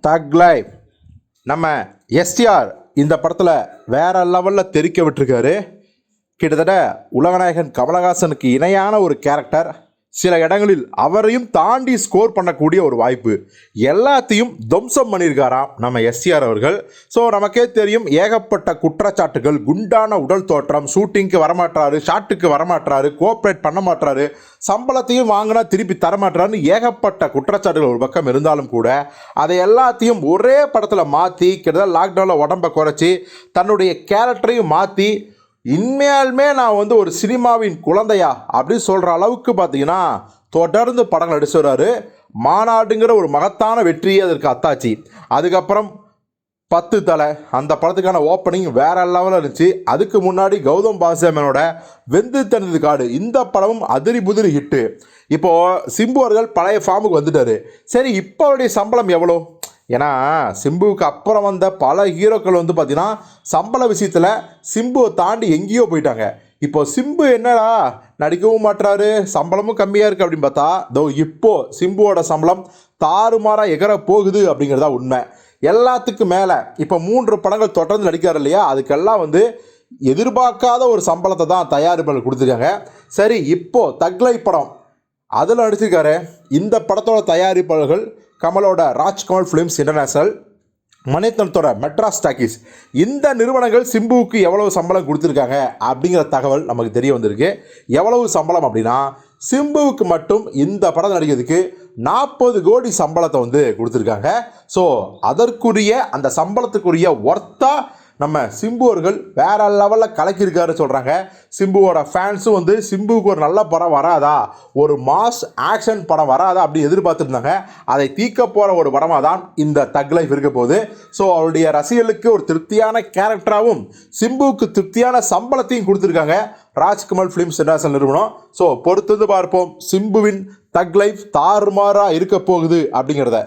தக் லைஃப். நம்ம எஸ்டிஆர் இந்த படத்தில் வேற லெவலில் தெரிக்க விட்டுருக்காரு. கிட்டத்தட்ட உலகநாயகன் கமலஹாசனுக்கு இணையான ஒரு கேரக்டர். சில இடங்களில் அவரையும் தாண்டி ஸ்கோர் பண்ணக்கூடிய ஒரு வாய்ப்பு. எல்லாத்தையும் துவம்சம் பண்ணியிருக்காராம் நம்ம எஸ்டிஆர் அவர்கள். ஸோ நமக்கே தெரியும், ஏகப்பட்ட குற்றச்சாட்டுகள், குண்டான உடல் தோற்றம், ஷூட்டிங்க்கு வரமாட்டாரு, ஷாட்டுக்கு வரமாட்டாரு, கோஆப்ரேட் பண்ண மாட்டாரு, சம்பளத்தையும் வாங்கினா திருப்பி தரமாட்டாருன்னு ஏகப்பட்ட குற்றச்சாட்டுகள் ஒரு பக்கம் இருந்தாலும் கூட அதை எல்லாத்தையும் ஒரே படத்தில் மாற்றி கிட்டத்தட்ட லாக்டவுனில் உடம்பை குறைச்சி தன்னுடைய கேரக்டரையும் மாற்றி இனிமேலுமே நான் ஒரு சினிமாவின் குழந்தையா அப்படின்னு சொல்கிற அளவுக்கு பார்த்தீங்கன்னா தொடர்ந்து படங்கள் நடிச்சு வர்றாரு. மாநாடுங்கிற ஒரு மகத்தான வெற்றியே அதற்கு அத்தாச்சு. அதுக்கப்புறம் 10 தலை அந்த படத்துக்கான ஓப்பனிங் வேற லெவலில் இருந்துச்சு. அதுக்கு முன்னாடி கௌதம் வாசுதேவனோட வெந்து தனது காடு இந்த படமும் அதிரி புதிரி ஹிட்டு. இப்போது சிம்பு அவர்கள் பழைய ஃபார்முக்கு வந்துட்டார். சரி, இப்போ அவருடைய சம்பளம் எவ்வளோ? ஏன்னா சிம்புவுக்கு அப்புறம் வந்த பல ஹீரோக்கள் பார்த்திங்கன்னா சம்பள விஷயத்தில் சிம்புவை தாண்டி எங்கேயோ போயிட்டாங்க. இப்போ சிம்பு என்னடா நடிக்கவும் மாட்டுறாரு, சம்பளமும் கம்மியாக இருக்குது அப்படின்னு பார்த்தா இப்போது சிம்புவோட சம்பளம் தாறுமாறாக எகர போகுது அப்படிங்கிறதா உண்மை. எல்லாத்துக்கும் மேலே இப்போ 3 படங்கள் தொடர்ந்து நடிக்கிறார் இல்லையா, அதுக்கெல்லாம் எதிர்பார்க்காத ஒரு சம்பளத்தை தான் தயாரிப்பாளர் கொடுத்துருக்காங்க. சரி, இப்போது தக் லைஃப் படம் அதில் நடிச்சிருக்காரு. இந்த படத்தோட தயாரிப்பாளர்கள் கமலோட ராஜ்கமல் ஃபிலிம்ஸ் இன்டர்நேஷனல், மணிரத்னத்தோட மெட்ராஸ் டாக்கீஸ். இந்த நிறுவனங்கள் சிம்புவுக்கு எவ்வளவு சம்பளம் கொடுத்துருக்காங்க அப்படிங்கிற தகவல் நமக்கு தெரிய வந்திருக்கு. எவ்வளவு சம்பளம் அப்படின்னா, சிம்புவுக்கு மட்டும் இந்த படம் நடிக்கிறதுக்கு 40 கோடி சம்பளத்தை கொடுத்துருக்காங்க. ஸோ அதற்குரிய அந்த சம்பளத்துக்குரிய ஒர்த்தா நம்ம சிம்பு அவர்கள் வேற லெவலில் கலக்கியிருக்காரு சொல்கிறாங்க. சிம்புவோட ஃபேன்ஸும் சிம்புவுக்கு ஒரு நல்ல படம் வராதா, ஒரு மாஸ் ஆக்ஷன் படம் வராதா அப்படி எதிர்பார்த்துருந்தாங்க. அதை தீர்க்க போகிற ஒரு படமாக தான் இந்த தக் லைஃப் இருக்க போகுது. ஸோ அவருடைய ரசிகர்களுக்கு ஒரு திருப்தியான கேரக்டராகவும் சிம்புவுக்கு திருப்தியான சம்பளத்தையும் கொடுத்துருக்காங்க ராஜ்கமல் ஃபிலிம்ஸ் இன்டர்நேஷனல் நிறுவனம். ஸோ பொறுத்து பார்ப்போம் சிம்புவின் தக் லைஃப் தாறுமாறாக இருக்க போகுது அப்படிங்கிறத.